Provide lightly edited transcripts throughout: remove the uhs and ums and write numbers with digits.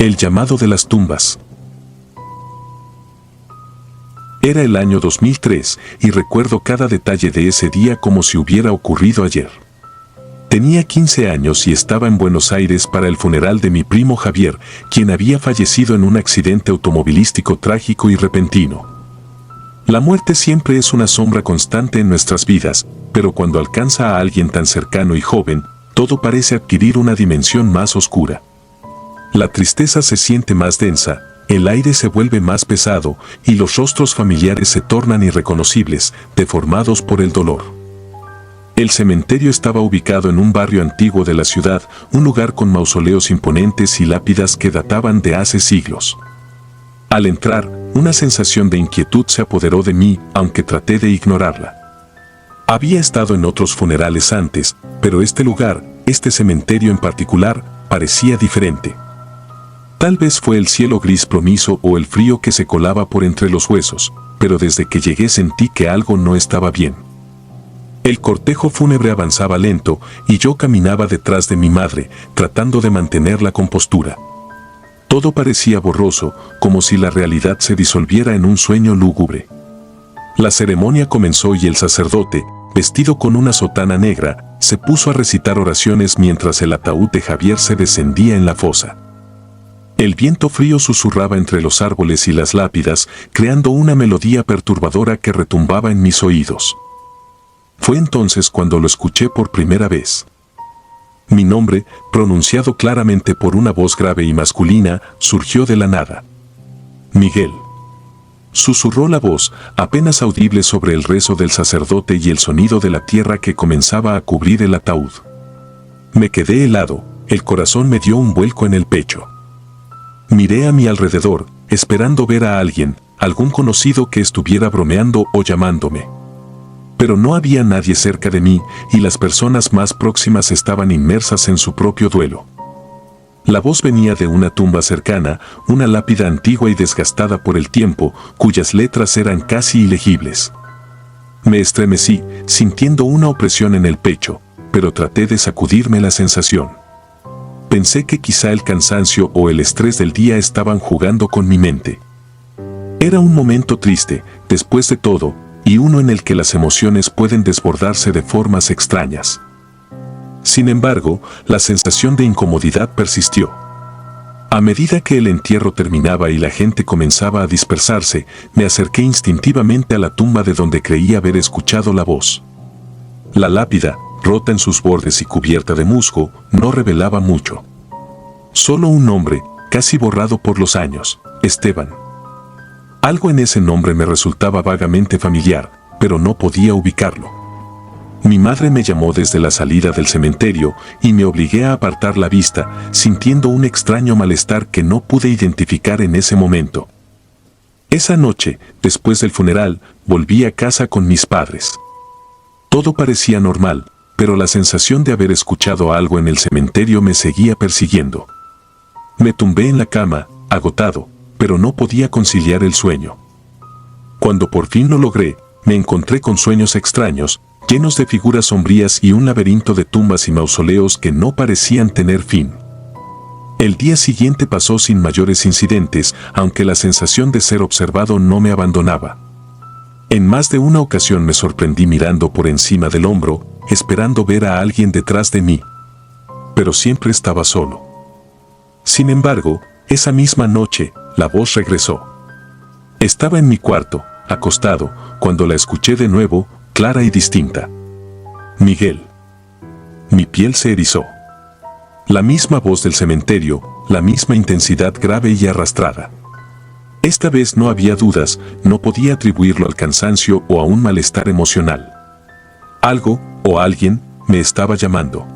El llamado de las tumbas. Era el año 2003 y recuerdo cada detalle de ese día como si hubiera ocurrido ayer. Tenía 15 años y estaba en Buenos Aires para el funeral de mi primo Javier, quien había fallecido en un accidente automovilístico trágico y repentino. La muerte siempre es una sombra constante en nuestras vidas, pero cuando alcanza a alguien tan cercano y joven, todo parece adquirir una dimensión más oscura. La tristeza se siente más densa, el aire se vuelve más pesado y los rostros familiares se tornan irreconocibles, deformados por el dolor. El cementerio estaba ubicado en un barrio antiguo de la ciudad, un lugar con mausoleos imponentes y lápidas que databan de hace siglos. Al entrar, una sensación de inquietud se apoderó de mí, aunque traté de ignorarla. Había estado en otros funerales antes, pero este lugar, este cementerio en particular, parecía diferente. Tal vez fue el cielo gris plomizo o el frío que se colaba por entre los huesos, pero desde que llegué sentí que algo no estaba bien. El cortejo fúnebre avanzaba lento y yo caminaba detrás de mi madre, tratando de mantener la compostura. Todo parecía borroso, como si la realidad se disolviera en un sueño lúgubre. La ceremonia comenzó y el sacerdote, vestido con una sotana negra, se puso a recitar oraciones mientras el ataúd de Javier se descendía en la fosa. El viento frío susurraba entre los árboles y las lápidas, creando una melodía perturbadora que retumbaba en mis oídos. Fue entonces cuando lo escuché por primera vez. Mi nombre, pronunciado claramente por una voz grave y masculina, surgió de la nada. Miguel. Susurró la voz, apenas audible sobre el rezo del sacerdote y el sonido de la tierra que comenzaba a cubrir el ataúd. Me quedé helado, el corazón me dio un vuelco en el pecho. Miré a mi alrededor, esperando ver a alguien, algún conocido que estuviera bromeando o llamándome. Pero no había nadie cerca de mí y las personas más próximas estaban inmersas en su propio duelo. La voz venía de una tumba cercana, una lápida antigua y desgastada por el tiempo, cuyas letras eran casi ilegibles. Me estremecí, sintiendo una opresión en el pecho, pero traté de sacudirme la sensación. Pensé que quizá el cansancio o el estrés del día estaban jugando con mi mente. Era un momento triste, después de todo, y uno en el que las emociones pueden desbordarse de formas extrañas. Sin embargo, la sensación de incomodidad persistió. A medida que el entierro terminaba y la gente comenzaba a dispersarse, me acerqué instintivamente a la tumba de donde creía haber escuchado la voz. La lápida, rota en sus bordes y cubierta de musgo, no revelaba mucho. Solo un nombre, casi borrado por los años: Esteban. Algo en ese nombre me resultaba vagamente familiar, pero no podía ubicarlo. Mi madre me llamó desde la salida del cementerio y me obligué a apartar la vista, sintiendo un extraño malestar que no pude identificar en ese momento. Esa noche, después del funeral, volví a casa con mis padres. Todo parecía normal, pero la sensación de haber escuchado algo en el cementerio me seguía persiguiendo. Me tumbé en la cama, agotado, pero no podía conciliar el sueño. Cuando por fin lo logré, me encontré con sueños extraños, llenos de figuras sombrías y un laberinto de tumbas y mausoleos que no parecían tener fin. El día siguiente pasó sin mayores incidentes, aunque la sensación de ser observado no me abandonaba. En más de una ocasión me sorprendí mirando por encima del hombro, esperando ver a alguien detrás de mí. Pero siempre estaba solo. Sin embargo, esa misma noche, la voz regresó. Estaba en mi cuarto, acostado, cuando la escuché de nuevo, clara y distinta. Miguel. Mi piel se erizó. La misma voz del cementerio, la misma intensidad grave y arrastrada. Esta vez no había dudas, no podía atribuirlo al cansancio o a un malestar emocional. Algo, o alguien, me estaba llamando.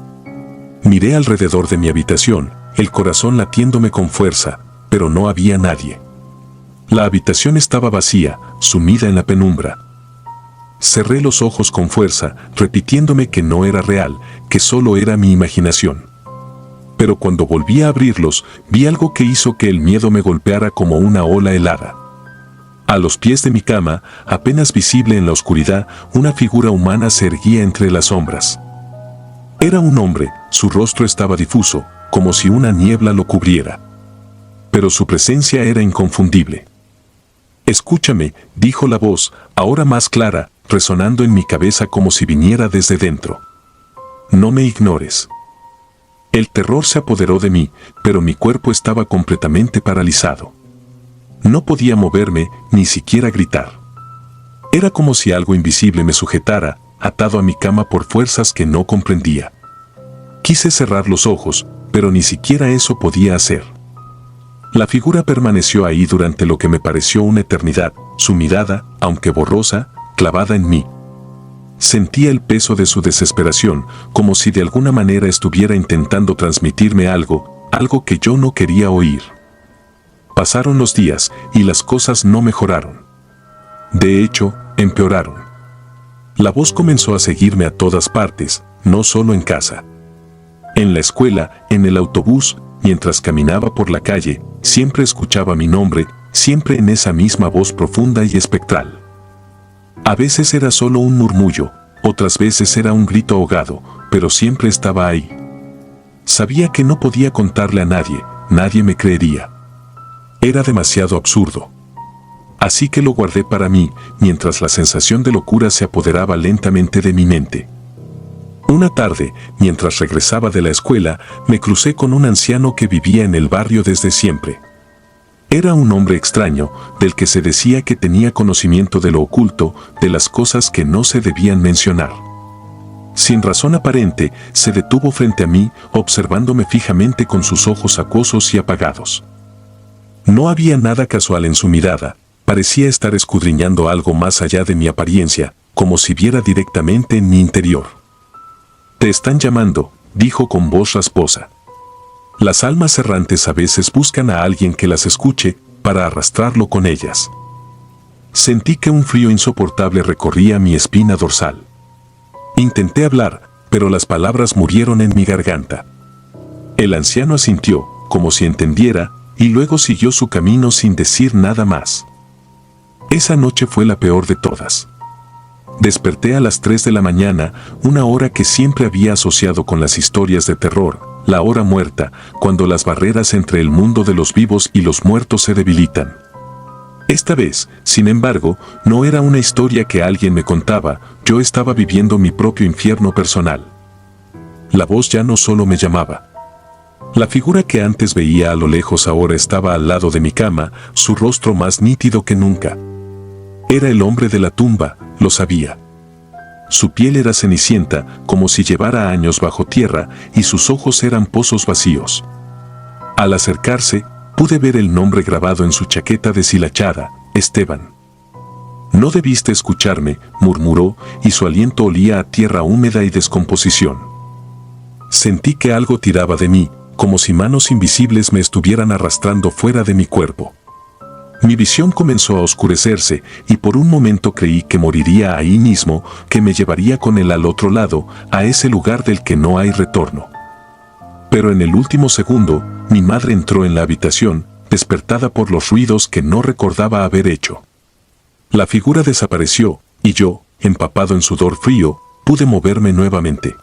Miré alrededor de mi habitación, el corazón latiéndome con fuerza, pero no había nadie. La habitación estaba vacía, sumida en la penumbra. Cerré los ojos con fuerza, repitiéndome que no era real, que solo era mi imaginación. Pero cuando volví a abrirlos, vi algo que hizo que el miedo me golpeara como una ola helada. A los pies de mi cama, apenas visible en la oscuridad, una figura humana se erguía entre las sombras. Era un hombre, su rostro estaba difuso, como si una niebla lo cubriera. pero su presencia era inconfundible. «Escúchame», dijo la voz, ahora más clara, resonando en mi cabeza como si viniera desde dentro. «No me ignores». El terror se apoderó de mí, pero mi cuerpo estaba completamente paralizado. No podía moverme, ni siquiera gritar. Era como si algo invisible me sujetara, atado a mi cama por fuerzas que no comprendía. Quise cerrar los ojos, pero ni siquiera eso podía hacer. La figura permaneció ahí durante lo que me pareció una eternidad, su mirada, aunque borrosa, clavada en mí. Sentía el peso de su desesperación, como si de alguna manera estuviera intentando transmitirme algo que yo no quería oír. Pasaron los días, y las cosas no mejoraron. De hecho, empeoraron. La voz comenzó a seguirme a todas partes, no solo en casa. En la escuela, en el autobús, mientras caminaba por la calle, siempre escuchaba mi nombre, siempre en esa misma voz profunda y espectral. A veces era solo un murmullo, otras veces era un grito ahogado, pero siempre estaba ahí. Sabía que no podía contarle a nadie, nadie me creería. Era demasiado absurdo. Así que lo guardé para mí, mientras la sensación de locura se apoderaba lentamente de mi mente. Una tarde, mientras regresaba de la escuela, me crucé con un anciano que vivía en el barrio desde siempre. Era un hombre extraño, del que se decía que tenía conocimiento de lo oculto, de las cosas que no se debían mencionar. Sin razón aparente, se detuvo frente a mí, observándome fijamente con sus ojos acuosos y apagados. No había nada casual en su mirada, parecía estar escudriñando algo más allá de mi apariencia, como si viera directamente en mi interior. «Te están llamando», dijo con voz rasposa. Las almas errantes a veces buscan a alguien que las escuche para arrastrarlo con ellas. Sentí que un frío insoportable recorría mi espina dorsal. Intenté hablar, pero las palabras murieron en mi garganta. El anciano asintió, como si entendiera, y luego siguió su camino sin decir nada más. Esa noche fue la peor de todas. Desperté a las 3 de la mañana, una hora que siempre había asociado con las historias de terror, la hora muerta, cuando las barreras entre el mundo de los vivos y los muertos se debilitan. Esta vez, sin embargo, no era una historia que alguien me contaba, yo estaba viviendo mi propio infierno personal. La voz ya no solo me llamaba. La figura que antes veía a lo lejos ahora estaba al lado de mi cama, su rostro más nítido que nunca. Era el hombre de la tumba, lo sabía. Su piel era cenicienta, como si llevara años bajo tierra, y sus ojos eran pozos vacíos. Al acercarse, pude ver el nombre grabado en su chaqueta deshilachada, Esteban. «No debiste escucharme», murmuró, y su aliento olía a tierra húmeda y descomposición. Sentí que algo tiraba de mí, como si manos invisibles me estuvieran arrastrando fuera de mi cuerpo. Mi visión comenzó a oscurecerse, y por un momento creí que moriría ahí mismo, que me llevaría con él al otro lado, a ese lugar del que no hay retorno. Pero en el último segundo, mi madre entró en la habitación, despertada por los ruidos que no recordaba haber hecho. La figura desapareció, y yo, empapado en sudor frío, pude moverme nuevamente.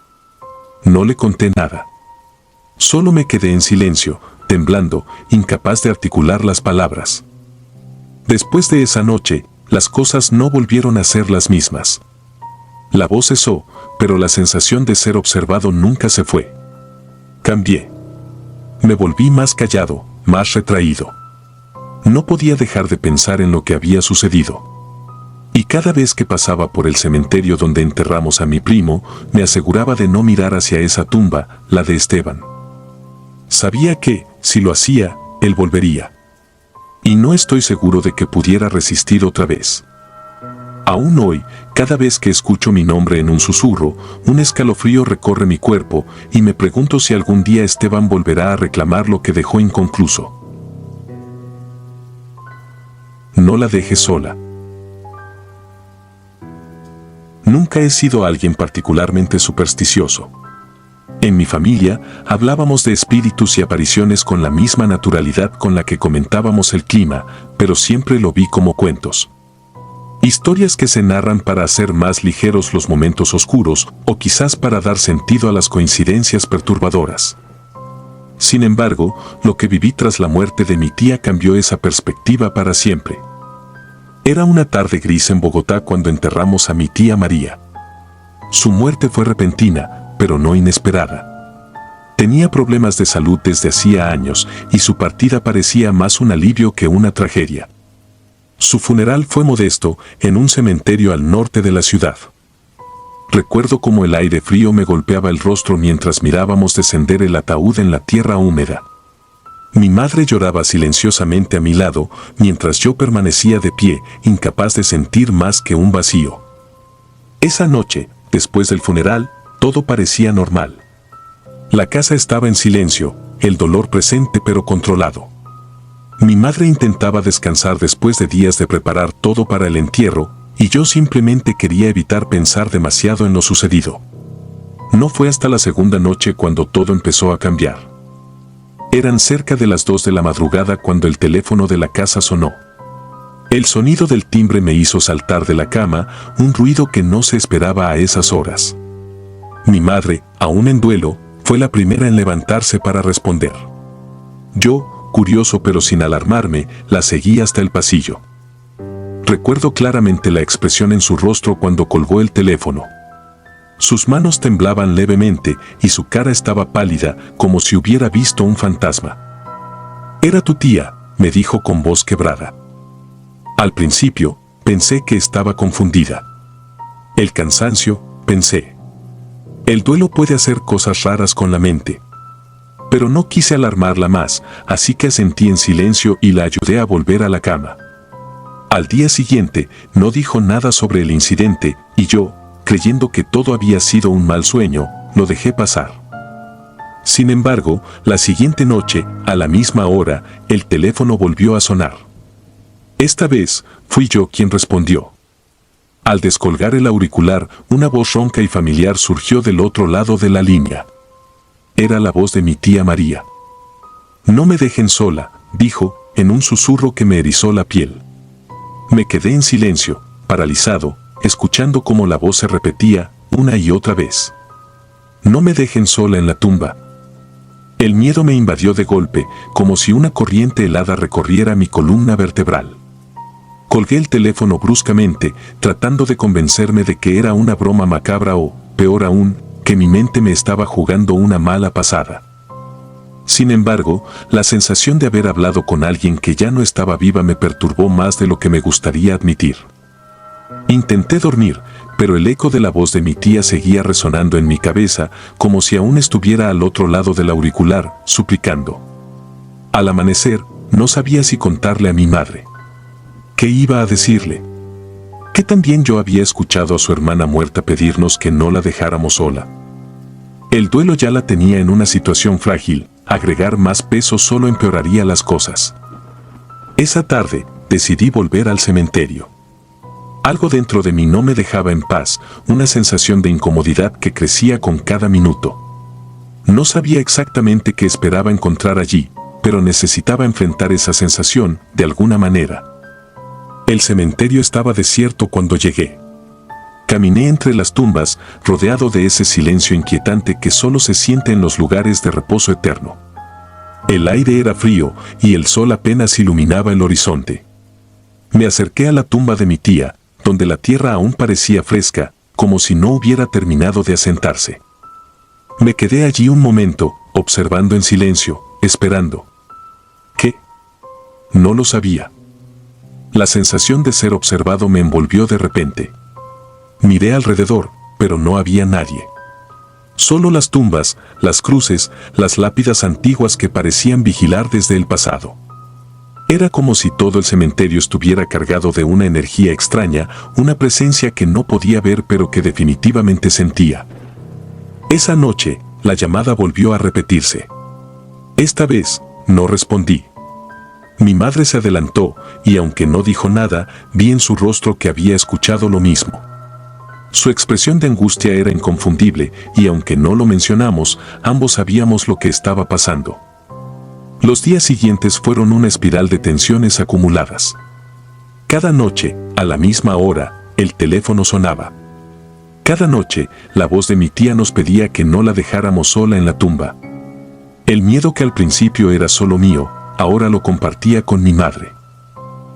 No le conté nada. Solo me quedé en silencio, temblando, incapaz de articular las palabras. Después de esa noche, las cosas no volvieron a ser las mismas. La voz cesó, pero la sensación de ser observado nunca se fue. Cambié. Me volví más callado, más retraído. No podía dejar de pensar en lo que había sucedido. Y cada vez que pasaba por el cementerio donde enterramos a mi primo, me aseguraba de no mirar hacia esa tumba, la de Esteban. Sabía que, si lo hacía, él volvería. Y no estoy seguro de que pudiera resistir otra vez. Aún hoy, cada vez que escucho mi nombre en un susurro, un escalofrío recorre mi cuerpo y me pregunto si algún día Esteban volverá a reclamar lo que dejó inconcluso. No la dejes sola. Nunca he sido alguien particularmente supersticioso. En mi familia, hablábamos de espíritus y apariciones con la misma naturalidad con la que comentábamos el clima, pero siempre lo vi como cuentos. Historias que se narran para hacer más ligeros los momentos oscuros, o quizás para dar sentido a las coincidencias perturbadoras. Sin embargo, lo que viví tras la muerte de mi tía cambió esa perspectiva para siempre. Era una tarde gris en Bogotá cuando enterramos a mi tía María. Su muerte fue repentina, pero no inesperada. Tenía problemas de salud desde hacía años y su partida parecía más un alivio que una tragedia. Su funeral fue modesto, en un cementerio al norte de la ciudad. Recuerdo cómo el aire frío me golpeaba el rostro mientras mirábamos descender el ataúd en la tierra húmeda. Mi madre lloraba silenciosamente a mi lado, mientras yo permanecía de pie, incapaz de sentir más que un vacío. Esa noche, después del funeral, todo parecía normal. La casa estaba en silencio, el dolor presente pero controlado. Mi madre intentaba descansar después de días de preparar todo para el entierro, y yo simplemente quería evitar pensar demasiado en lo sucedido. No fue hasta la segunda noche cuando todo empezó a cambiar. Eran cerca de las 2 de la madrugada cuando el teléfono de la casa sonó. El sonido del timbre me hizo saltar de la cama, un ruido que no se esperaba a esas horas. Mi madre, aún en duelo, fue la primera en levantarse para responder. Yo, curioso pero sin alarmarme, la seguí hasta el pasillo. Recuerdo claramente la expresión en su rostro cuando colgó el teléfono. Sus manos temblaban levemente y su cara estaba pálida, como si hubiera visto un fantasma. «Era tu tía», me dijo con voz quebrada. Al principio, pensé que estaba confundida. El cansancio, pensé. El duelo puede hacer cosas raras con la mente. Pero no quise alarmarla más, así que asentí en silencio y la ayudé a volver a la cama. Al día siguiente, no dijo nada sobre el incidente, y yo, creyendo que todo había sido un mal sueño, lo dejé pasar. Sin embargo, la siguiente noche, a la misma hora, el teléfono volvió a sonar. Esta vez, fui yo quien respondió. Al descolgar el auricular, una voz ronca y familiar surgió del otro lado de la línea. Era la voz de mi tía María. «No me dejen sola», dijo, en un susurro que me erizó la piel. Me quedé en silencio, paralizado, escuchando cómo la voz se repetía una y otra vez. «No me dejen sola en la tumba». El miedo me invadió de golpe, como si una corriente helada recorriera mi columna vertebral. Colgué el teléfono bruscamente, tratando de convencerme de que era una broma macabra o, peor aún, que mi mente me estaba jugando una mala pasada. Sin embargo, la sensación de haber hablado con alguien que ya no estaba viva me perturbó más de lo que me gustaría admitir. Intenté dormir, pero el eco de la voz de mi tía seguía resonando en mi cabeza, como si aún estuviera al otro lado del auricular, suplicando. Al amanecer, no sabía si contarle a mi madre. ¿Qué iba a decirle? Que también yo había escuchado a su hermana muerta pedirnos que no la dejáramos sola. El duelo ya la tenía en una situación frágil, agregar más peso solo empeoraría las cosas. Esa tarde, decidí volver al cementerio. Algo dentro de mí no me dejaba en paz, una sensación de incomodidad que crecía con cada minuto. No sabía exactamente qué esperaba encontrar allí, pero necesitaba enfrentar esa sensación, de alguna manera. El cementerio estaba desierto cuando llegué. Caminé entre las tumbas, rodeado de ese silencio inquietante que solo se siente en los lugares de reposo eterno. El aire era frío y el sol apenas iluminaba el horizonte. Me acerqué a la tumba de mi tía, donde la tierra aún parecía fresca, como si no hubiera terminado de asentarse. Me quedé allí un momento, observando en silencio, esperando. ¿Qué? No lo sabía. La sensación de ser observado me envolvió de repente. Miré alrededor, pero no había nadie. Solo las tumbas, las cruces, las lápidas antiguas que parecían vigilar desde el pasado. Era como si todo el cementerio estuviera cargado de una energía extraña, una presencia que no podía ver pero que definitivamente sentía. Esa noche, la llamada volvió a repetirse. Esta vez, no respondí. Mi madre se adelantó, y aunque no dijo nada, vi en su rostro que había escuchado lo mismo. Su expresión de angustia era inconfundible, y aunque no lo mencionamos, ambos sabíamos lo que estaba pasando. Los días siguientes fueron una espiral de tensiones acumuladas. Cada noche, a la misma hora, el teléfono sonaba. Cada noche, la voz de mi tía nos pedía que no la dejáramos sola en la tumba. El miedo que al principio era solo mío, ahora lo compartía con mi madre.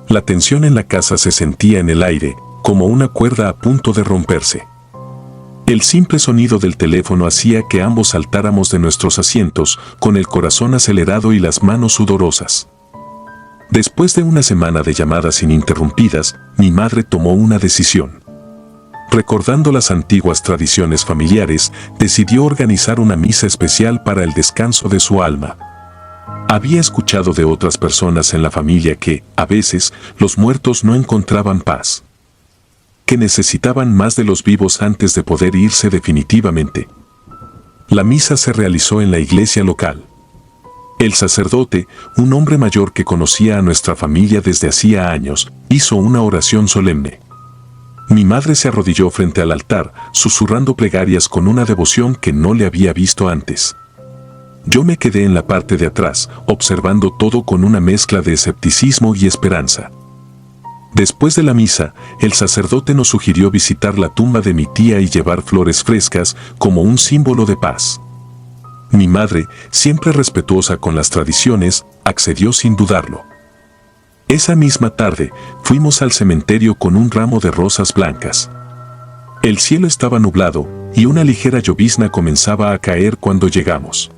La tensión en la casa se sentía en el aire, como una cuerda a punto de romperse. El simple sonido del teléfono hacía que ambos saltáramos de nuestros asientos, con el corazón acelerado y las manos sudorosas. Después de una semana de llamadas ininterrumpidas, mi madre tomó una decisión. Recordando las antiguas tradiciones familiares, decidió organizar una misa especial para el descanso de su alma. Había escuchado de otras personas en la familia que, a veces, los muertos no encontraban paz, que necesitaban más de los vivos antes de poder irse definitivamente. La misa se realizó en la iglesia local. El sacerdote, un hombre mayor que conocía a nuestra familia desde hacía años, hizo una oración solemne. Mi madre se arrodilló frente al altar, susurrando plegarias con una devoción que no le había visto antes. Yo me quedé en la parte de atrás, observando todo con una mezcla de escepticismo y esperanza. Después de la misa, el sacerdote nos sugirió visitar la tumba de mi tía y llevar flores frescas como un símbolo de paz. Mi madre, siempre respetuosa con las tradiciones, accedió sin dudarlo. Esa misma tarde, fuimos al cementerio con un ramo de rosas blancas. El cielo estaba nublado y una ligera llovizna comenzaba a caer cuando llegamos.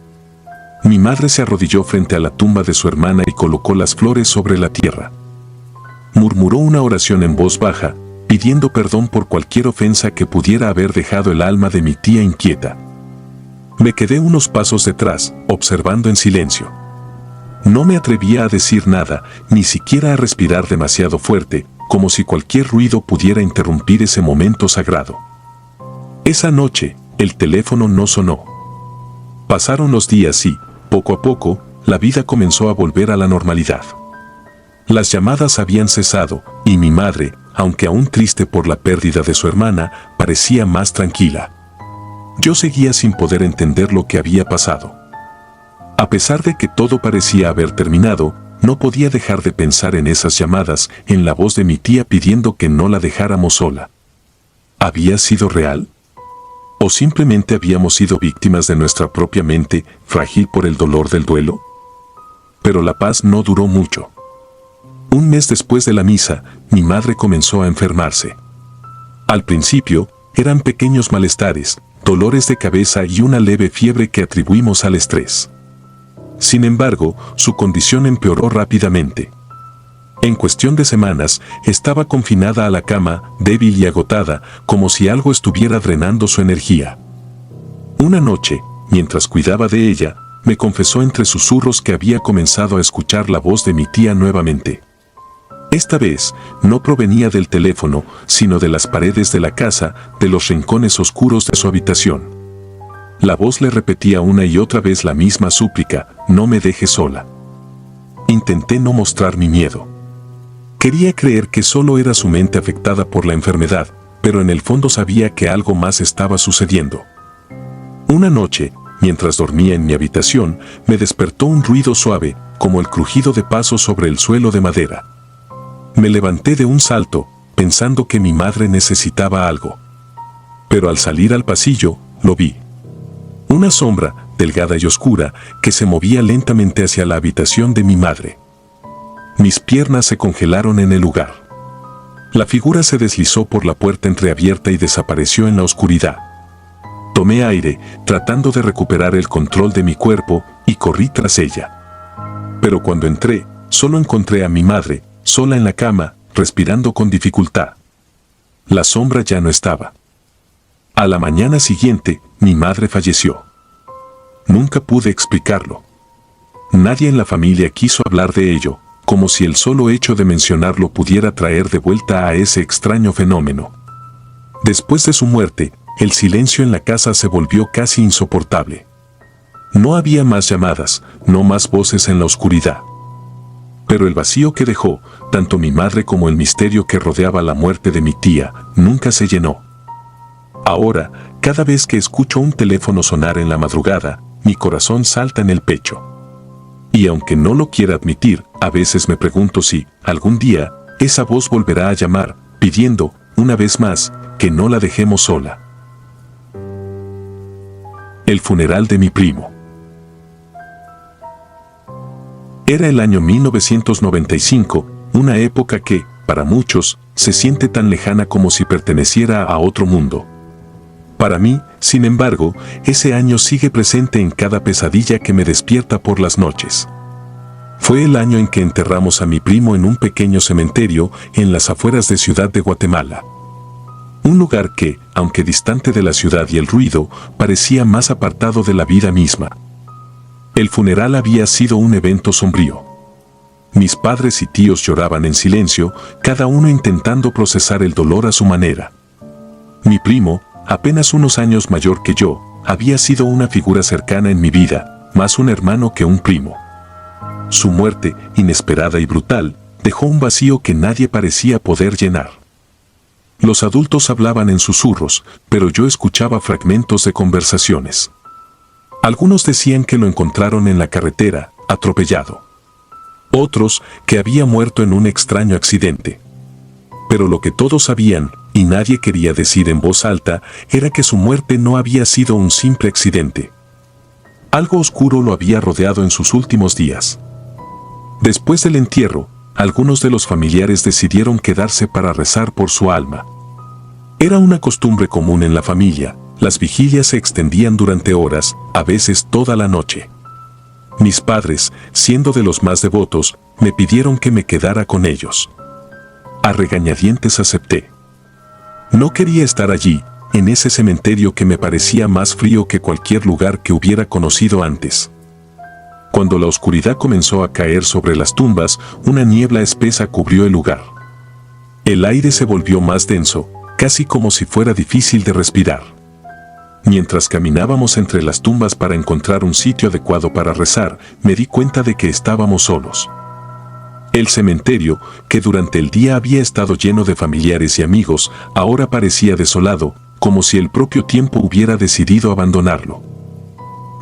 Mi madre se arrodilló frente a la tumba de su hermana y colocó las flores sobre la tierra. Murmuró una oración en voz baja, pidiendo perdón por cualquier ofensa que pudiera haber dejado el alma de mi tía inquieta. Me quedé unos pasos detrás, observando en silencio. No me atrevía a decir nada, ni siquiera a respirar demasiado fuerte, como si cualquier ruido pudiera interrumpir ese momento sagrado. Esa noche, el teléfono no sonó. Pasaron los días y, poco a poco, la vida comenzó a volver a la normalidad. Las llamadas habían cesado, y mi madre, aunque aún triste por la pérdida de su hermana, parecía más tranquila. Yo seguía sin poder entender lo que había pasado. A pesar de que todo parecía haber terminado, no podía dejar de pensar en esas llamadas, en la voz de mi tía pidiendo que no la dejáramos sola. ¿Había sido real? ¿O simplemente habíamos sido víctimas de nuestra propia mente, frágil por el dolor del duelo? Pero la paz no duró mucho. Un mes después de la misa, mi madre comenzó a enfermarse. Al principio, eran pequeños malestares, dolores de cabeza y una leve fiebre que atribuimos al estrés. Sin embargo, su condición empeoró rápidamente. En cuestión de semanas, estaba confinada a la cama, débil y agotada, como si algo estuviera drenando su energía. Una noche, mientras cuidaba de ella, me confesó entre susurros que había comenzado a escuchar la voz de mi tía nuevamente. Esta vez, no provenía del teléfono, sino de las paredes de la casa, de los rincones oscuros de su habitación. La voz le repetía una y otra vez la misma súplica: no me dejes sola. Intenté no mostrar mi miedo. Quería creer que solo era su mente afectada por la enfermedad, pero en el fondo sabía que algo más estaba sucediendo. Una noche, mientras dormía en mi habitación, me despertó un ruido suave, como el crujido de pasos sobre el suelo de madera. Me levanté de un salto, pensando que mi madre necesitaba algo. Pero al salir al pasillo, lo vi. Una sombra, delgada y oscura, que se movía lentamente hacia la habitación de mi madre. Mis piernas se congelaron en el lugar. La figura se deslizó por la puerta entreabierta y desapareció en la oscuridad. Tomé aire, tratando de recuperar el control de mi cuerpo, y corrí tras ella. Pero cuando entré, solo encontré a mi madre, sola en la cama, respirando con dificultad. La sombra ya no estaba. A la mañana siguiente, mi madre falleció. Nunca pude explicarlo. Nadie en la familia quiso hablar de ello, como si el solo hecho de mencionarlo pudiera traer de vuelta a ese extraño fenómeno. Después de su muerte, el silencio en la casa se volvió casi insoportable. No había más llamadas, no más voces en la oscuridad. Pero el vacío que dejó, tanto mi madre como el misterio que rodeaba la muerte de mi tía, nunca se llenó. Ahora, cada vez que escucho un teléfono sonar en la madrugada, mi corazón salta en el pecho. Y aunque no lo quiera admitir, a veces me pregunto si, algún día, esa voz volverá a llamar, pidiendo, una vez más, que no la dejemos sola. El funeral de mi primo. Era el año 1995, una época que, para muchos, se siente tan lejana como si perteneciera a otro mundo. Para mí, sin embargo, ese año sigue presente en cada pesadilla que me despierta por las noches. Fue el año en que enterramos a mi primo en un pequeño cementerio en las afueras de Ciudad de Guatemala. Un lugar que, aunque distante de la ciudad y el ruido, parecía más apartado de la vida misma. El funeral había sido un evento sombrío. Mis padres y tíos lloraban en silencio, cada uno intentando procesar el dolor a su manera. Mi primo, apenas unos años mayor que yo, había sido una figura cercana en mi vida, más un hermano que un primo. Su muerte, inesperada y brutal, dejó un vacío que nadie parecía poder llenar. Los adultos hablaban en susurros, pero yo escuchaba fragmentos de conversaciones. Algunos decían que lo encontraron en la carretera, atropellado. Otros, que había muerto en un extraño accidente. Pero lo que todos sabían, y nadie quería decir en voz alta, era que su muerte no había sido un simple accidente. Algo oscuro lo había rodeado en sus últimos días. Después del entierro, algunos de los familiares decidieron quedarse para rezar por su alma. Era una costumbre común en la familia, las vigilias se extendían durante horas, a veces toda la noche. Mis padres, siendo de los más devotos, me pidieron que me quedara con ellos. A regañadientes acepté. No quería estar allí, en ese cementerio que me parecía más frío que cualquier lugar que hubiera conocido antes. Cuando la oscuridad comenzó a caer sobre las tumbas, una niebla espesa cubrió el lugar. El aire se volvió más denso, casi como si fuera difícil de respirar. Mientras caminábamos entre las tumbas para encontrar un sitio adecuado para rezar, me di cuenta de que estábamos solos. El cementerio, que durante el día había estado lleno de familiares y amigos, ahora parecía desolado, como si el propio tiempo hubiera decidido abandonarlo.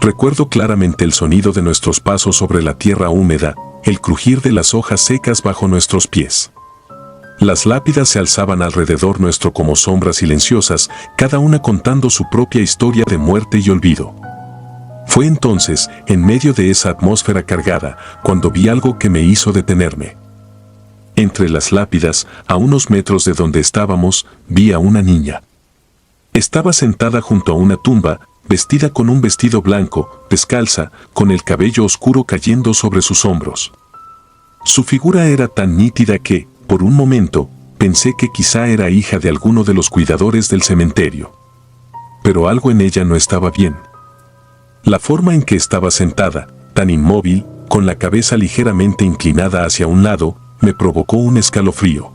Recuerdo claramente el sonido de nuestros pasos sobre la tierra húmeda, el crujir de las hojas secas bajo nuestros pies. Las lápidas se alzaban alrededor nuestro como sombras silenciosas, cada una contando su propia historia de muerte y olvido. Fue entonces, en medio de esa atmósfera cargada, cuando vi algo que me hizo detenerme. Entre las lápidas, a unos metros de donde estábamos, vi a una niña. Estaba sentada junto a una tumba, vestida con un vestido blanco, descalza, con el cabello oscuro cayendo sobre sus hombros. Su figura era tan nítida que, por un momento, pensé que quizá era hija de alguno de los cuidadores del cementerio. Pero algo en ella no estaba bien. La forma en que estaba sentada, tan inmóvil, con la cabeza ligeramente inclinada hacia un lado, me provocó un escalofrío.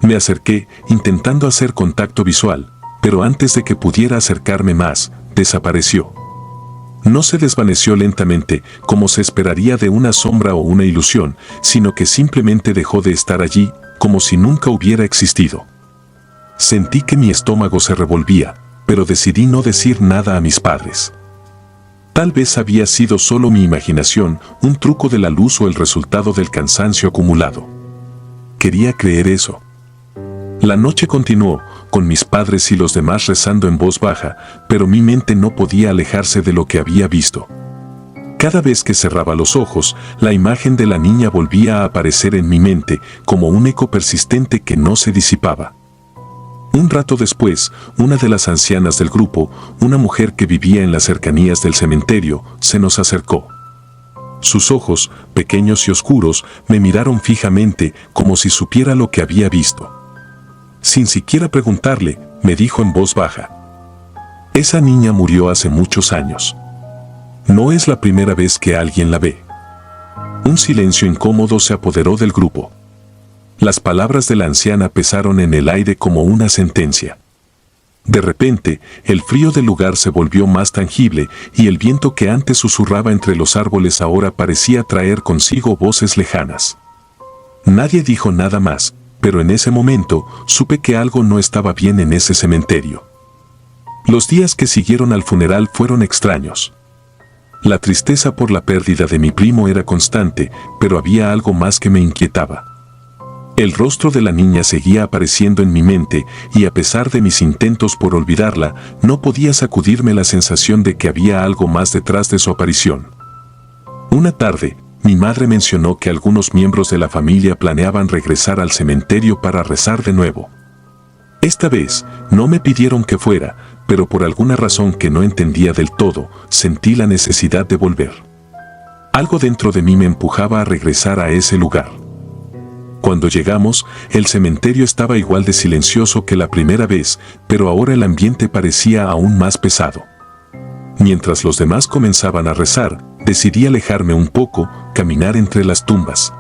Me acerqué, intentando hacer contacto visual, pero antes de que pudiera acercarme más, desapareció. No se desvaneció lentamente, como se esperaría de una sombra o una ilusión, sino que simplemente dejó de estar allí, como si nunca hubiera existido. Sentí que mi estómago se revolvía, pero decidí no decir nada a mis padres. Tal vez había sido solo mi imaginación, un truco de la luz o el resultado del cansancio acumulado. Quería creer eso. La noche continuó, con mis padres y los demás rezando en voz baja, pero mi mente no podía alejarse de lo que había visto. Cada vez que cerraba los ojos, la imagen de la niña volvía a aparecer en mi mente, como un eco persistente que no se disipaba. Un rato después, una de las ancianas del grupo, una mujer que vivía en las cercanías del cementerio, se nos acercó. Sus ojos, pequeños y oscuros, me miraron fijamente, como si supiera lo que había visto. Sin siquiera preguntarle, me dijo en voz baja: esa niña murió hace muchos años. No es la primera vez que alguien la ve. Un silencio incómodo se apoderó del grupo. Las palabras de la anciana pesaron en el aire como una sentencia. De repente, el frío del lugar se volvió más tangible y el viento que antes susurraba entre los árboles ahora parecía traer consigo voces lejanas. Nadie dijo nada más, pero en ese momento supe que algo no estaba bien en ese cementerio. Los días que siguieron al funeral fueron extraños. La tristeza por la pérdida de mi primo era constante, pero había algo más que me inquietaba. El rostro de la niña seguía apareciendo en mi mente y a pesar de mis intentos por olvidarla, no podía sacudirme la sensación de que había algo más detrás de su aparición. Una tarde, mi madre mencionó que algunos miembros de la familia planeaban regresar al cementerio para rezar de nuevo. Esta vez, no me pidieron que fuera, pero por alguna razón que no entendía del todo, sentí la necesidad de volver. Algo dentro de mí me empujaba a regresar a ese lugar. Cuando llegamos, el cementerio estaba igual de silencioso que la primera vez, pero ahora el ambiente parecía aún más pesado. Mientras los demás comenzaban a rezar, decidí alejarme un poco, caminar entre las tumbas.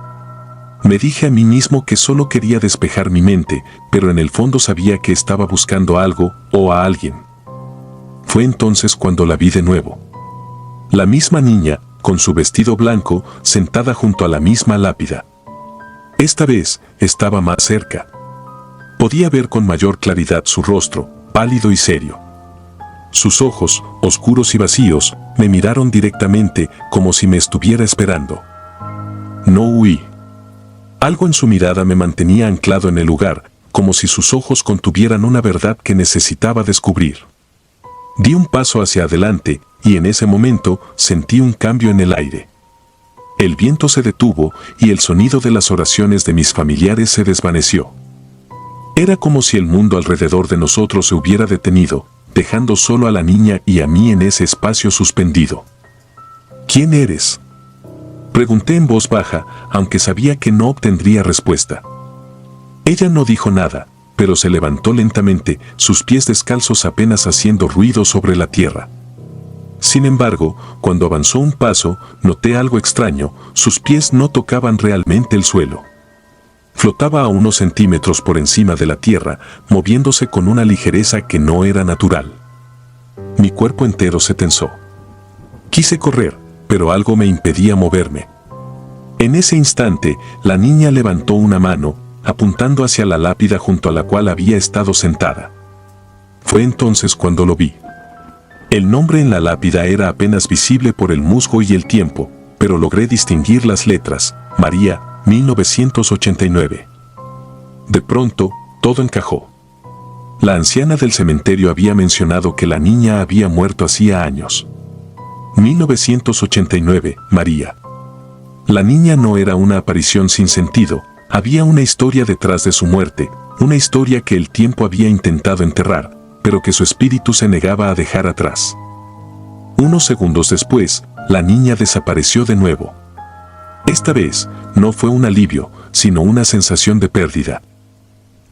Me dije a mí mismo que solo quería despejar mi mente, pero en el fondo sabía que estaba buscando algo o a alguien. Fue entonces cuando la vi de nuevo. La misma niña, con su vestido blanco, sentada junto a la misma lápida. Esta vez, estaba más cerca. Podía ver con mayor claridad su rostro, pálido y serio. Sus ojos, oscuros y vacíos, me miraron directamente, como si me estuviera esperando. No huí. Algo en su mirada me mantenía anclado en el lugar, como si sus ojos contuvieran una verdad que necesitaba descubrir. Di un paso hacia adelante, y en ese momento sentí un cambio en el aire. El viento se detuvo y el sonido de las oraciones de mis familiares se desvaneció. Era como si el mundo alrededor de nosotros se hubiera detenido, dejando solo a la niña y a mí en ese espacio suspendido. ¿Quién eres?, pregunté en voz baja, aunque sabía que no obtendría respuesta. Ella no dijo nada, pero se levantó lentamente, sus pies descalzos apenas haciendo ruido sobre la tierra. Sin embargo, cuando avanzó un paso, noté algo extraño, sus pies no tocaban realmente el suelo. Flotaba a unos centímetros por encima de la tierra, moviéndose con una ligereza que no era natural. Mi cuerpo entero se tensó. Quise correr, pero algo me impedía moverme. En ese instante, la niña levantó una mano, apuntando hacia la lápida junto a la cual había estado sentada. Fue entonces cuando lo vi. El nombre en la lápida era apenas visible por el musgo y el tiempo, pero logré distinguir las letras: María, 1989. De pronto, todo encajó. La anciana del cementerio había mencionado que la niña había muerto hacía años. 1989, María. La niña no era una aparición sin sentido, había una historia detrás de su muerte, una historia que el tiempo había intentado enterrar, pero que su espíritu se negaba a dejar atrás. Unos segundos después, la niña desapareció de nuevo. Esta vez, no fue un alivio, sino una sensación de pérdida.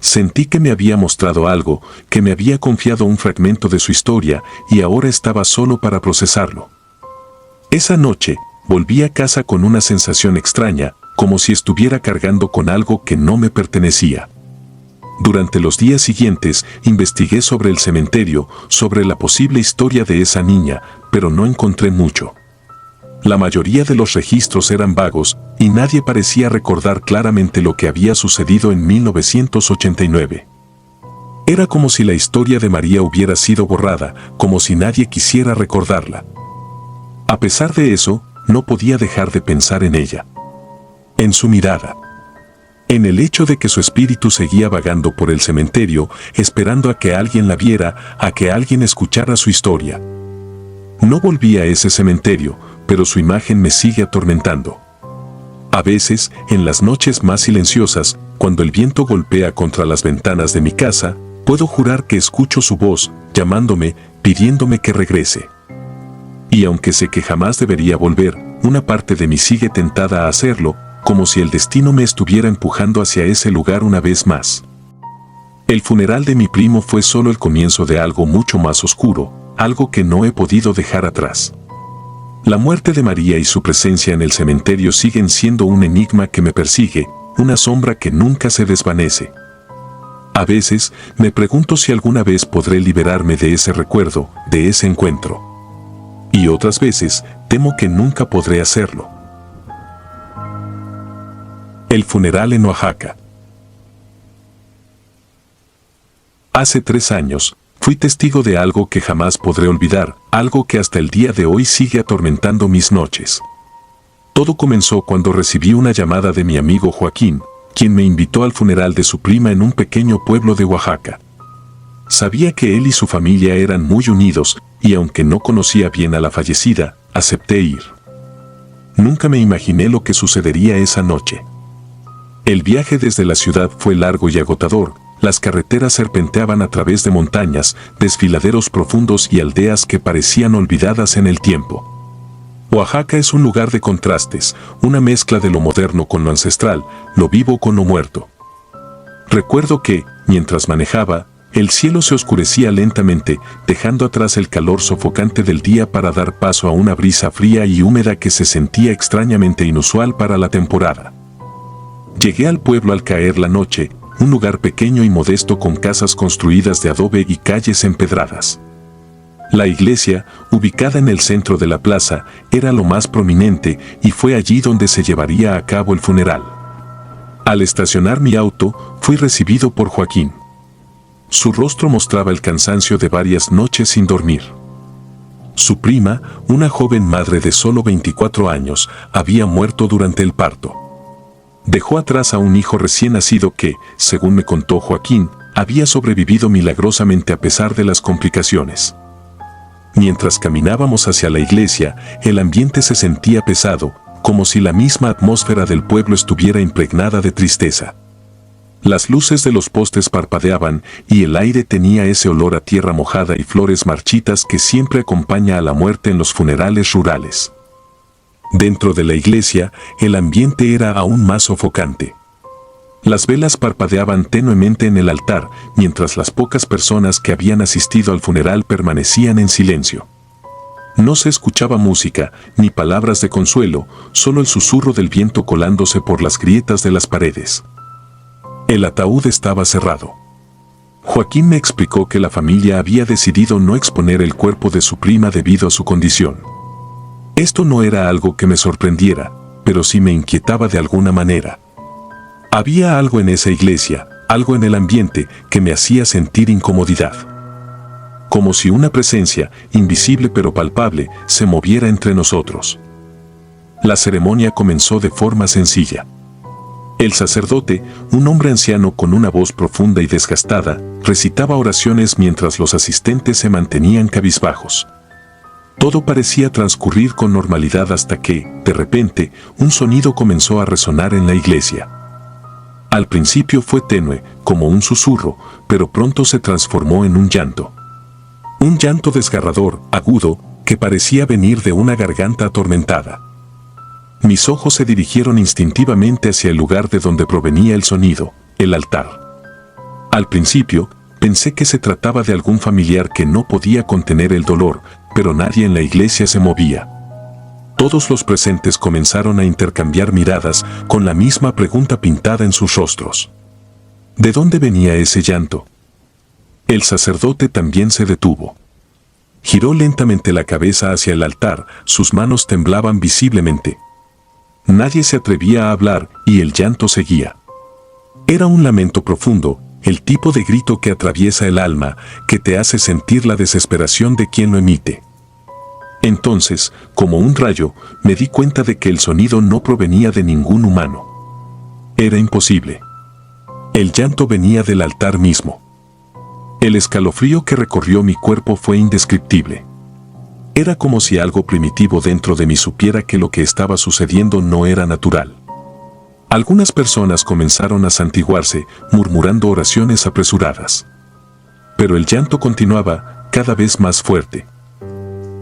Sentí que me había mostrado algo, que me había confiado un fragmento de su historia, y ahora estaba solo para procesarlo. Esa noche, volví a casa con una sensación extraña, como si estuviera cargando con algo que no me pertenecía. Durante los días siguientes, investigué sobre el cementerio, sobre la posible historia de esa niña, pero no encontré mucho. La mayoría de los registros eran vagos, y nadie parecía recordar claramente lo que había sucedido en 1989. Era como si la historia de María hubiera sido borrada, como si nadie quisiera recordarla. A pesar de eso, no podía dejar de pensar en ella. En su mirada. En el hecho de que su espíritu seguía vagando por el cementerio, esperando a que alguien la viera, a que alguien escuchara su historia. No volví a ese cementerio, pero su imagen me sigue atormentando. A veces, en las noches más silenciosas, cuando el viento golpea contra las ventanas de mi casa, puedo jurar que escucho su voz, llamándome, pidiéndome que regrese. Y aunque sé que jamás debería volver, una parte de mí sigue tentada a hacerlo, como si el destino me estuviera empujando hacia ese lugar una vez más. El funeral de mi primo fue solo el comienzo de algo mucho más oscuro, algo que no he podido dejar atrás. La muerte de María y su presencia en el cementerio siguen siendo un enigma que me persigue, una sombra que nunca se desvanece. A veces, me pregunto si alguna vez podré liberarme de ese recuerdo, de ese encuentro. Y otras veces, temo que nunca podré hacerlo. El funeral en Oaxaca. Hace 3 años, fui testigo de algo que jamás podré olvidar, algo que hasta el día de hoy sigue atormentando mis noches. Todo comenzó cuando recibí una llamada de mi amigo Joaquín, quien me invitó al funeral de su prima en un pequeño pueblo de Oaxaca. Sabía que él y su familia eran muy unidos, y aunque no conocía bien a la fallecida, acepté ir. Nunca me imaginé lo que sucedería esa noche. El viaje desde la ciudad fue largo y agotador. Las carreteras serpenteaban a través de montañas, desfiladeros profundos y aldeas que parecían olvidadas en el tiempo. Oaxaca es un lugar de contrastes, una mezcla de lo moderno con lo ancestral, lo vivo con lo muerto. Recuerdo que, mientras manejaba, el cielo se oscurecía lentamente, dejando atrás el calor sofocante del día para dar paso a una brisa fría y húmeda que se sentía extrañamente inusual para la temporada. Llegué al pueblo al caer la noche, un lugar pequeño y modesto con casas construidas de adobe y calles empedradas. La iglesia, ubicada en el centro de la plaza, era lo más prominente y fue allí donde se llevaría a cabo el funeral. Al estacionar mi auto, fui recibido por Joaquín. Su rostro mostraba el cansancio de varias noches sin dormir. Su prima, una joven madre de solo 24 años, había muerto durante el parto. Dejó atrás a un hijo recién nacido que, según me contó Joaquín, había sobrevivido milagrosamente a pesar de las complicaciones. Mientras caminábamos hacia la iglesia, el ambiente se sentía pesado, como si la misma atmósfera del pueblo estuviera impregnada de tristeza. Las luces de los postes parpadeaban y el aire tenía ese olor a tierra mojada y flores marchitas que siempre acompaña a la muerte en los funerales rurales. Dentro de la iglesia, el ambiente era aún más sofocante. Las velas parpadeaban tenuemente en el altar, mientras las pocas personas que habían asistido al funeral permanecían en silencio. No se escuchaba música, ni palabras de consuelo, solo el susurro del viento colándose por las grietas de las paredes. El ataúd estaba cerrado. Joaquín me explicó que la familia había decidido no exponer el cuerpo de su prima debido a su condición. Esto no era algo que me sorprendiera, pero sí me inquietaba de alguna manera. Había algo en esa iglesia, algo en el ambiente, que me hacía sentir incomodidad. Como si una presencia, invisible pero palpable, se moviera entre nosotros. La ceremonia comenzó de forma sencilla. El sacerdote, un hombre anciano con una voz profunda y desgastada, recitaba oraciones mientras los asistentes se mantenían cabizbajos. Todo parecía transcurrir con normalidad hasta que, de repente, un sonido comenzó a resonar en la iglesia. Al principio fue tenue, como un susurro, pero pronto se transformó en un llanto. Un llanto desgarrador, agudo, que parecía venir de una garganta atormentada. Mis ojos se dirigieron instintivamente hacia el lugar de donde provenía el sonido, el altar. Al principio, pensé que se trataba de algún familiar que no podía contener el dolor, pero nadie en la iglesia se movía. Todos los presentes comenzaron a intercambiar miradas con la misma pregunta pintada en sus rostros. ¿De dónde venía ese llanto? El sacerdote también se detuvo. Giró lentamente la cabeza hacia el altar, sus manos temblaban visiblemente. Nadie se atrevía a hablar y el llanto seguía. Era un lamento profundo, el tipo de grito que atraviesa el alma, que te hace sentir la desesperación de quien lo emite. Entonces, como un rayo, me di cuenta de que el sonido no provenía de ningún humano. Era imposible. El llanto venía del altar mismo. El escalofrío que recorrió mi cuerpo fue indescriptible. Era como si algo primitivo dentro de mí supiera que lo que estaba sucediendo no era natural. Algunas personas comenzaron a santiguarse, murmurando oraciones apresuradas. Pero el llanto continuaba, cada vez más fuerte.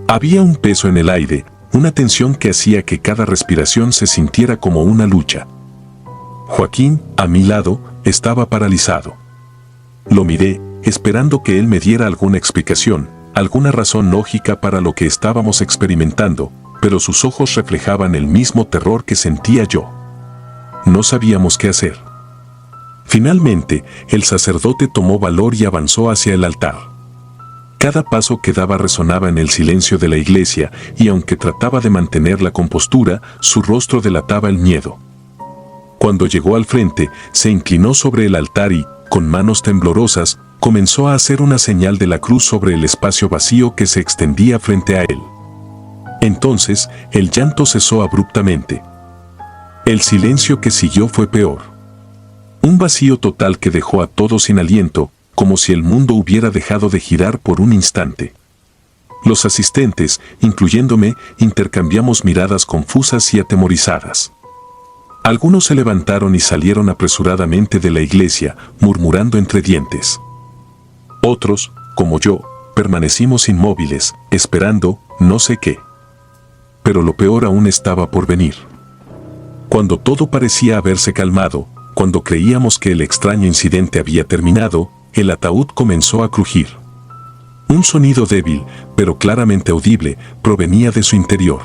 Había un peso en el aire, una tensión que hacía que cada respiración se sintiera como una lucha. Joaquín, a mi lado, estaba paralizado. Lo miré, esperando que él me diera alguna explicación, alguna razón lógica para lo que estábamos experimentando, pero sus ojos reflejaban el mismo terror que sentía yo. No sabíamos qué hacer. Finalmente, el sacerdote tomó valor y avanzó hacia el altar. Cada paso que daba resonaba en el silencio de la iglesia, y aunque trataba de mantener la compostura, su rostro delataba el miedo. Cuando llegó al frente, se inclinó sobre el altar y, con manos temblorosas, comenzó a hacer una señal de la cruz sobre el espacio vacío que se extendía frente a él. Entonces, el llanto cesó abruptamente. El silencio que siguió fue peor. Un vacío total que dejó a todos sin aliento, como si el mundo hubiera dejado de girar por un instante. Los asistentes, incluyéndome, intercambiamos miradas confusas y atemorizadas. Algunos se levantaron y salieron apresuradamente de la iglesia, murmurando entre dientes. Otros, como yo, permanecimos inmóviles, esperando, no sé qué. Pero lo peor aún estaba por venir. Cuando todo parecía haberse calmado, cuando creíamos que el extraño incidente había terminado, el ataúd comenzó a crujir. Un sonido débil, pero claramente audible, provenía de su interior.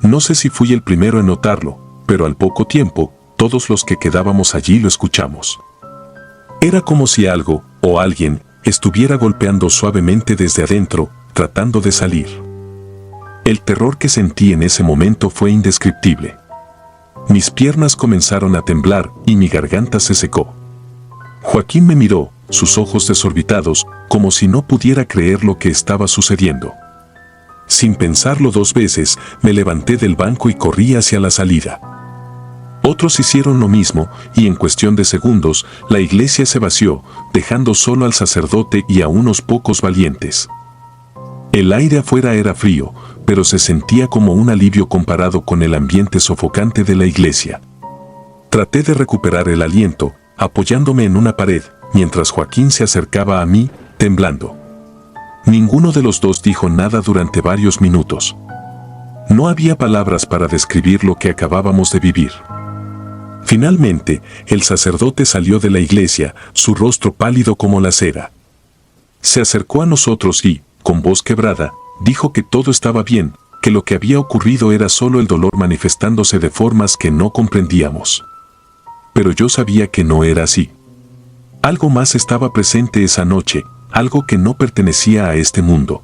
No sé si fui el primero en notarlo, pero al poco tiempo, todos los que quedábamos allí lo escuchamos. Era como si algo, o alguien, estuviera golpeando suavemente desde adentro, tratando de salir. El terror que sentí en ese momento fue indescriptible. Mis piernas comenzaron a temblar y mi garganta se secó. Joaquín me miró, sus ojos desorbitados, como si no pudiera creer lo que estaba sucediendo. Sin pensarlo 2 veces, me levanté del banco y corrí hacia la salida. Otros hicieron lo mismo, y en cuestión de segundos, la iglesia se vació, dejando solo al sacerdote y a unos pocos valientes. El aire afuera era frío, pero se sentía como un alivio comparado con el ambiente sofocante de la iglesia. Traté de recuperar el aliento, apoyándome en una pared, mientras Joaquín se acercaba a mí, temblando. Ninguno de los dos dijo nada durante varios minutos. No había palabras para describir lo que acabábamos de vivir. Finalmente, el sacerdote salió de la iglesia, su rostro pálido como la cera. Se acercó a nosotros y, con voz quebrada, dijo que todo estaba bien, que lo que había ocurrido era solo el dolor manifestándose de formas que no comprendíamos. Pero yo sabía que no era así. Algo más estaba presente esa noche, algo que no pertenecía a este mundo.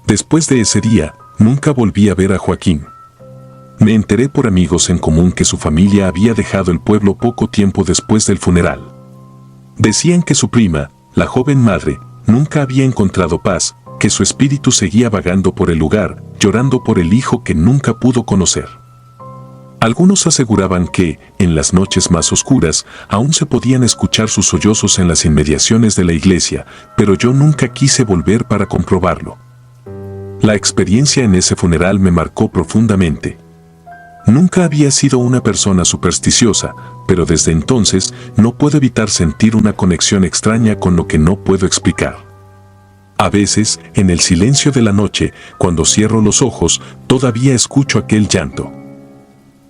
Después de ese día, nunca volví a ver a Joaquín. Me enteré por amigos en común que su familia había dejado el pueblo poco tiempo después del funeral. Decían que su prima, la joven madre, nunca había encontrado paz, que su espíritu seguía vagando por el lugar, llorando por el hijo que nunca pudo conocer. Algunos aseguraban que, en las noches más oscuras, aún se podían escuchar sus sollozos en las inmediaciones de la iglesia, pero yo nunca quise volver para comprobarlo. La experiencia en ese funeral me marcó profundamente. Nunca había sido una persona supersticiosa, pero desde entonces no puedo evitar sentir una conexión extraña con lo que no puedo explicar. A veces, en el silencio de la noche, cuando cierro los ojos, todavía escucho aquel llanto.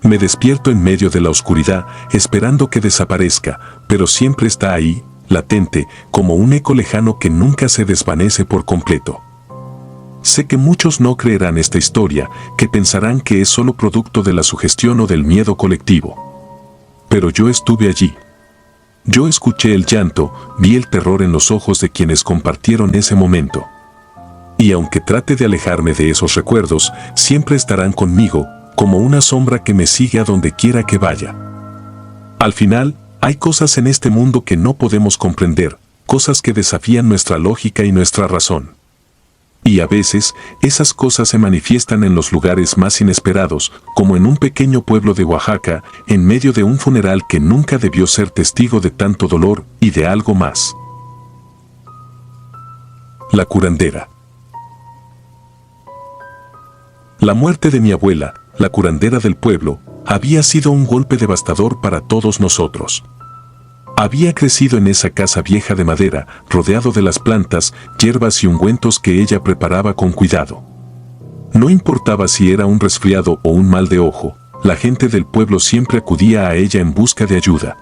Me despierto en medio de la oscuridad, esperando que desaparezca, pero siempre está ahí, latente, como un eco lejano que nunca se desvanece por completo. Sé que muchos no creerán esta historia, que pensarán que es solo producto de la sugestión o del miedo colectivo. Pero yo estuve allí. Yo escuché el llanto, vi el terror en los ojos de quienes compartieron ese momento. Y aunque trate de alejarme de esos recuerdos, siempre estarán conmigo, como una sombra que me sigue a donde quiera que vaya. Al final, hay cosas en este mundo que no podemos comprender, cosas que desafían nuestra lógica y nuestra razón. Y a veces, esas cosas se manifiestan en los lugares más inesperados, como en un pequeño pueblo de Oaxaca, en medio de un funeral que nunca debió ser testigo de tanto dolor y de algo más. La curandera. La muerte de mi abuela, la curandera del pueblo, había sido un golpe devastador para todos nosotros. Había crecido en esa casa vieja de madera, rodeado de las plantas, hierbas y ungüentos que ella preparaba con cuidado. No importaba si era un resfriado o un mal de ojo, la gente del pueblo siempre acudía a ella en busca de ayuda.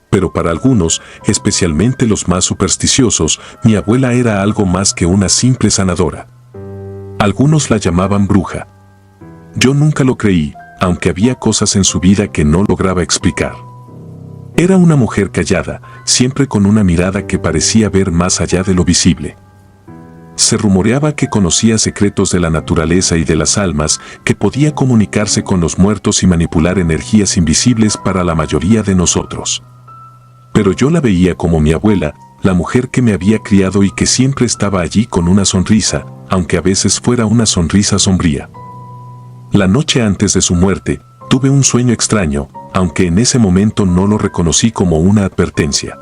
Pero para algunos, especialmente los más supersticiosos, mi abuela era algo más que una simple sanadora. Algunos la llamaban bruja. Yo nunca lo creí, aunque había cosas en su vida que no lograba explicar. Era una mujer callada, siempre con una mirada que parecía ver más allá de lo visible. Se rumoreaba que conocía secretos de la naturaleza y de las almas, que podía comunicarse con los muertos y manipular energías invisibles para la mayoría de nosotros. Pero yo la veía como mi abuela, la mujer que me había criado y que siempre estaba allí con una sonrisa, aunque a veces fuera una sonrisa sombría. La noche antes de su muerte, tuve un sueño extraño, aunque en ese momento no lo reconocí como una advertencia.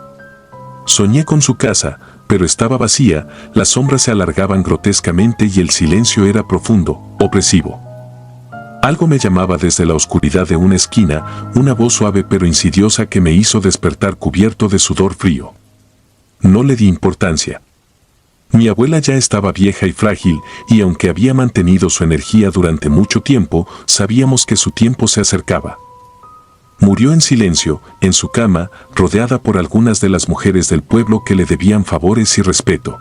Soñé con su casa, pero estaba vacía, las sombras se alargaban grotescamente y el silencio era profundo, opresivo. Algo me llamaba desde la oscuridad de una esquina, una voz suave pero insidiosa que me hizo despertar cubierto de sudor frío. No le di importancia. Mi abuela ya estaba vieja y frágil, y aunque había mantenido su energía durante mucho tiempo, sabíamos que su tiempo se acercaba. Murió en silencio, en su cama, rodeada por algunas de las mujeres del pueblo que le debían favores y respeto.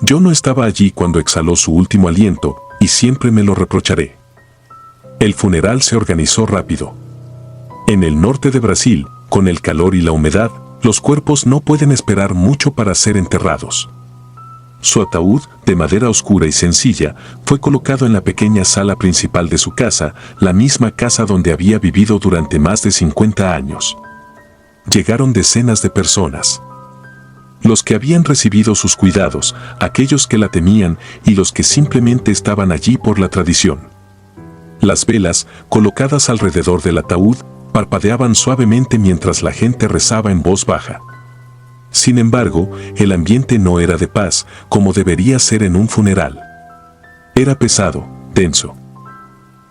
Yo no estaba allí cuando exhaló su último aliento, y siempre me lo reprocharé. El funeral se organizó rápido. En el norte de Brasil, con el calor y la humedad, los cuerpos no pueden esperar mucho para ser enterrados. Su ataúd, de madera oscura y sencilla, fue colocado en la pequeña sala principal de su casa, la misma casa donde había vivido durante más de 50 años. Llegaron decenas de personas. Los que habían recibido sus cuidados, aquellos que la temían y los que simplemente estaban allí por la tradición. Las velas, colocadas alrededor del ataúd, parpadeaban suavemente mientras la gente rezaba en voz baja. Sin embargo, el ambiente no era de paz, como debería ser en un funeral. Era pesado, tenso.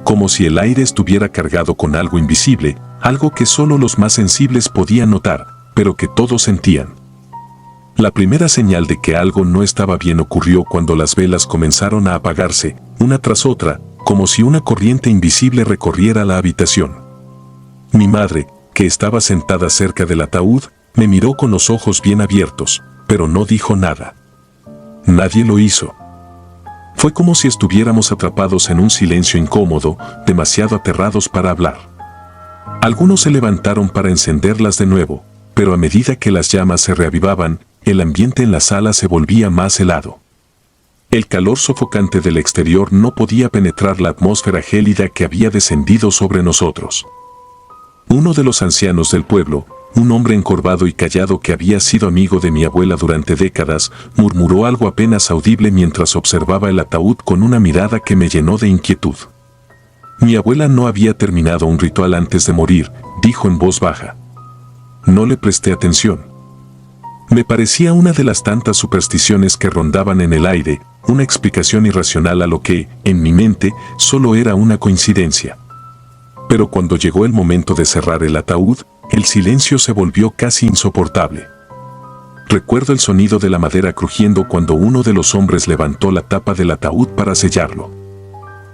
Como si el aire estuviera cargado con algo invisible, algo que solo los más sensibles podían notar, pero que todos sentían. La primera señal de que algo no estaba bien ocurrió cuando las velas comenzaron a apagarse, una tras otra, como si una corriente invisible recorriera la habitación. Mi madre, que estaba sentada cerca del ataúd, me miró con los ojos bien abiertos, pero no dijo nada. Nadie lo hizo. Fue como si estuviéramos atrapados en un silencio incómodo, demasiado aterrados para hablar. Algunos se levantaron para encenderlas de nuevo, pero a medida que las llamas se reavivaban, el ambiente en la sala se volvía más helado. El calor sofocante del exterior no podía penetrar la atmósfera gélida que había descendido sobre nosotros. Uno de los ancianos del pueblo, un hombre encorvado y callado que había sido amigo de mi abuela durante décadas, murmuró algo apenas audible mientras observaba el ataúd con una mirada que me llenó de inquietud. Mi abuela no había terminado un ritual antes de morir, dijo en voz baja. No le presté atención. Me parecía una de las tantas supersticiones que rondaban en el aire, una explicación irracional a lo que, en mi mente, solo era una coincidencia. Pero cuando llegó el momento de cerrar el ataúd, el silencio se volvió casi insoportable. Recuerdo el sonido de la madera crujiendo cuando uno de los hombres levantó la tapa del ataúd para sellarlo.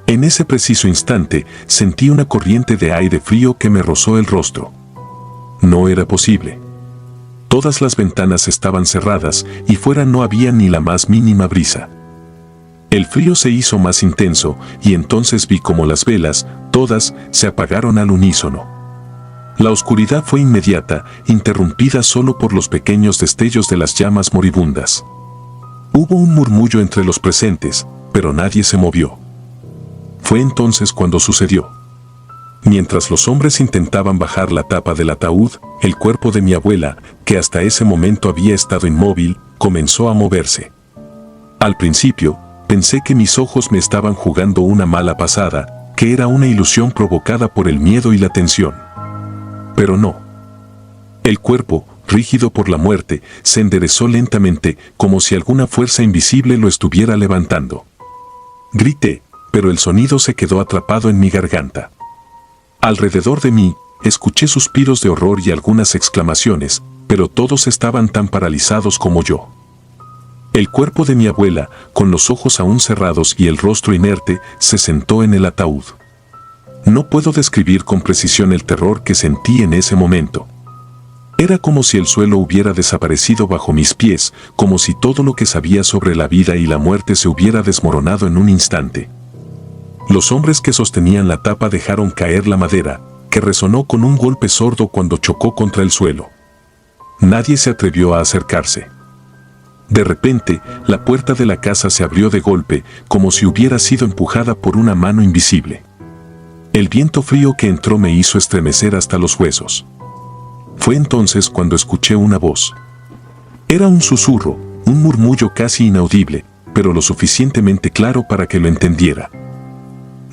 En ese preciso instante, sentí una corriente de aire frío que me rozó el rostro. No era posible. Todas las ventanas estaban cerradas y fuera no había ni la más mínima brisa. El frío se hizo más intenso y entonces vi cómo las velas, todas, se apagaron al unísono. La oscuridad fue inmediata, interrumpida solo por los pequeños destellos de las llamas moribundas. Hubo un murmullo entre los presentes, pero nadie se movió. Fue entonces cuando sucedió. Mientras los hombres intentaban bajar la tapa del ataúd, el cuerpo de mi abuela, que hasta ese momento había estado inmóvil, comenzó a moverse. Al principio, pensé que mis ojos me estaban jugando una mala pasada, que era una ilusión provocada por el miedo y la tensión. Pero no. El cuerpo, rígido por la muerte, se enderezó lentamente, como si alguna fuerza invisible lo estuviera levantando. Grité, pero el sonido se quedó atrapado en mi garganta. Alrededor de mí, escuché suspiros de horror y algunas exclamaciones, pero todos estaban tan paralizados como yo. El cuerpo de mi abuela, con los ojos aún cerrados y el rostro inerte, se sentó en el ataúd. No puedo describir con precisión el terror que sentí en ese momento. Era como si el suelo hubiera desaparecido bajo mis pies, como si todo lo que sabía sobre la vida y la muerte se hubiera desmoronado en un instante. Los hombres que sostenían la tapa dejaron caer la madera, que resonó con un golpe sordo cuando chocó contra el suelo. Nadie se atrevió a acercarse. De repente, la puerta de la casa se abrió de golpe, como si hubiera sido empujada por una mano invisible. El viento frío que entró me hizo estremecer hasta los huesos. Fue entonces cuando escuché una voz. Era un susurro, un murmullo casi inaudible, pero lo suficientemente claro para que lo entendiera.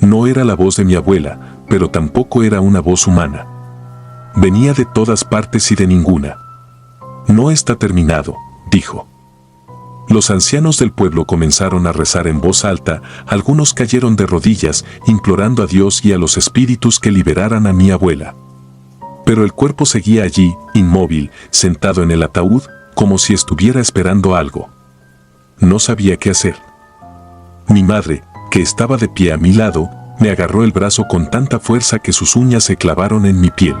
No era la voz de mi abuela, pero tampoco era una voz humana. Venía de todas partes y de ninguna. No está terminado, dijo. Los ancianos del pueblo comenzaron a rezar en voz alta, algunos cayeron de rodillas, implorando a Dios y a los espíritus que liberaran a mi abuela. Pero el cuerpo seguía allí, inmóvil, sentado en el ataúd, como si estuviera esperando algo. No sabía qué hacer. Mi madre, que estaba de pie a mi lado, me agarró el brazo con tanta fuerza que sus uñas se clavaron en mi piel.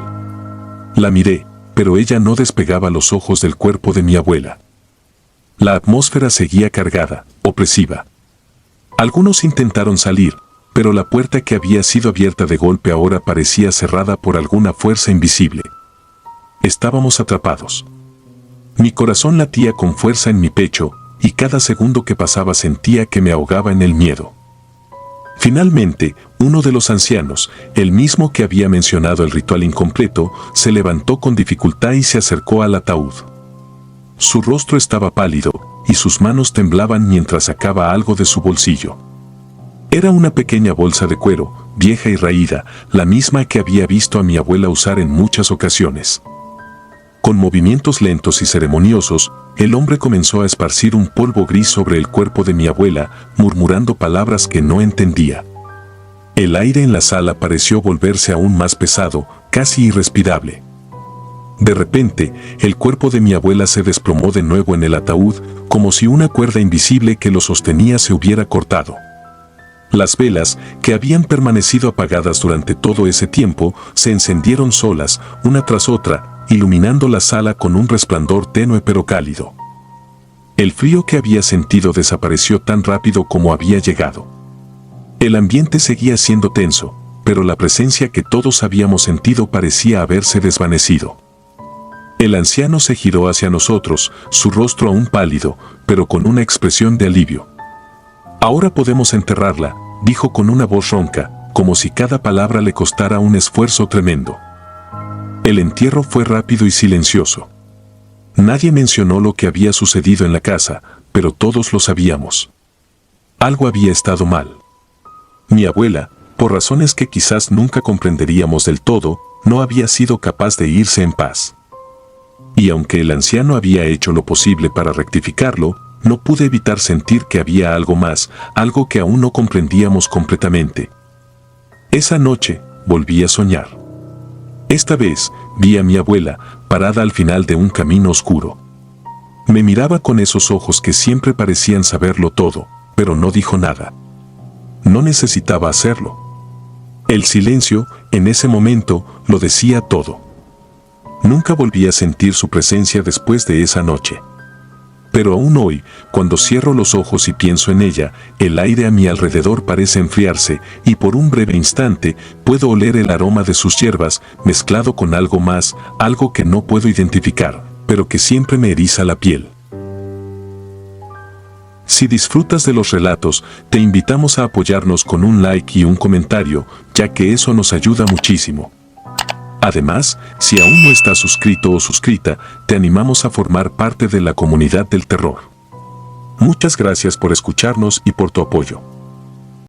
La miré, pero ella no despegaba los ojos del cuerpo de mi abuela. La atmósfera seguía cargada, opresiva. Algunos intentaron salir, pero la puerta que había sido abierta de golpe ahora parecía cerrada por alguna fuerza invisible. Estábamos atrapados. Mi corazón latía con fuerza en mi pecho, y cada segundo que pasaba sentía que me ahogaba en el miedo. Finalmente, uno de los ancianos, el mismo que había mencionado el ritual incompleto, se levantó con dificultad y se acercó al ataúd. Su rostro estaba pálido, y sus manos temblaban mientras sacaba algo de su bolsillo. Era una pequeña bolsa de cuero, vieja y raída, la misma que había visto a mi abuela usar en muchas ocasiones. Con movimientos lentos y ceremoniosos, el hombre comenzó a esparcir un polvo gris sobre el cuerpo de mi abuela, murmurando palabras que no entendía. El aire en la sala pareció volverse aún más pesado, casi irrespirable. De repente, el cuerpo de mi abuela se desplomó de nuevo en el ataúd, como si una cuerda invisible que lo sostenía se hubiera cortado. Las velas, que habían permanecido apagadas durante todo ese tiempo, se encendieron solas, una tras otra, iluminando la sala con un resplandor tenue pero cálido. El frío que había sentido desapareció tan rápido como había llegado. El ambiente seguía siendo tenso, pero la presencia que todos habíamos sentido parecía haberse desvanecido. El anciano se giró hacia nosotros, su rostro aún pálido, pero con una expresión de alivio. «Ahora podemos enterrarla», dijo con una voz ronca, como si cada palabra le costara un esfuerzo tremendo. El entierro fue rápido y silencioso. Nadie mencionó lo que había sucedido en la casa, pero todos lo sabíamos. Algo había estado mal. Mi abuela, por razones que quizás nunca comprenderíamos del todo, no había sido capaz de irse en paz. Y aunque el anciano había hecho lo posible para rectificarlo, no pude evitar sentir que había algo más, algo que aún no comprendíamos completamente. Esa noche, volví a soñar. Esta vez, vi a mi abuela, parada al final de un camino oscuro. Me miraba con esos ojos que siempre parecían saberlo todo, pero no dijo nada. No necesitaba hacerlo. El silencio, en ese momento, lo decía todo. Nunca volví a sentir su presencia después de esa noche. Pero aún hoy, cuando cierro los ojos y pienso en ella, el aire a mi alrededor parece enfriarse y por un breve instante puedo oler el aroma de sus hierbas mezclado con algo más, algo que no puedo identificar, pero que siempre me eriza la piel. Si disfrutas de los relatos, te invitamos a apoyarnos con un like y un comentario, ya que eso nos ayuda muchísimo. Además, si aún no estás suscrito o suscrita, te animamos a formar parte de la comunidad del terror. Muchas gracias por escucharnos y por tu apoyo.